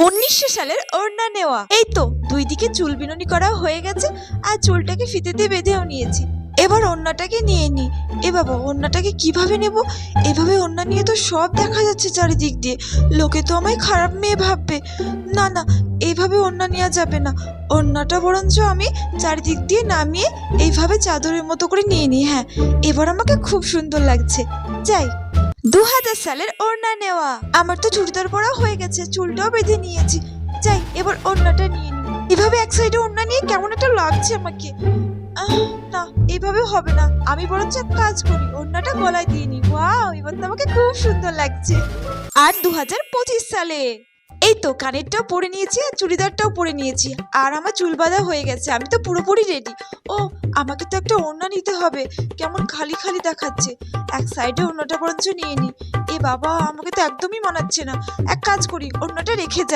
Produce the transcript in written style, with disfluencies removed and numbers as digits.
1900 সালের ওড়না নেওয়া। এই তো 2 দিকে চুল বিনুনি করা হয়ে গেছে আর চুলটাকে ফিতে দিয়ে বেঁধেও নিয়েছি। এবার ওড়নাটাকে নিয়ে নি। এ বাবা, ওড়নাটাকে কিভাবে নেব? এভাবে ওড়না নিয়ে তো সব দেখা যাচ্ছে চারিদিক দিয়ে, লোকে তো আমায় খারাপ মেয়ে ভাববে। না না, এইভাবে ওড়না নেওয়া যাবে না। ওড়নাটা বরঞ্চ আমি চারিদিক দিয়ে নামিয়ে এইভাবে চাদরের মতো করে নিয়ে নিই। হ্যাঁ, এবার আমাকে খুব সুন্দর লাগছে। যাই। 2000 সালের ওড়না নেওয়া। আমার তো চুড়িদার পরা হয়ে গেছে, চুলটাও বেঁধে নিয়েছি। যাই, এবার ওড়নাটা নিয়ে নিই। এভাবে এক সাইডে ওড়না নিয়ে কেমন একটা লাগছে আমাকে। না, এইভাবে হবে না। আমি বরঞ্চ এক কাজ করি, ওড়নাটা গলায় দিয়ে নিই। ওয়াও, এবার তো আমাকে খুব সুন্দর লাগছে। আর 2025 সালে এই তো কানেরটাও পরে নিয়েছি আর চুড়িদারটাও পরে নিয়েছি, আর আমার চুল বাঁধা হয়ে গেছে। আমি তো পুরোপুরি রেডি। ও, আমাকে তো একটা ওড়না নিতে হবে, কেমন খালি খালি দেখাচ্ছে। এক সাইডে ওড়নাটা বরঞ্চ নিয়ে নি। এ বাবা, আমাকে তো একদমই মানাচ্ছে না। এক কাজ করি, ওড়নাটা রেখে যাই।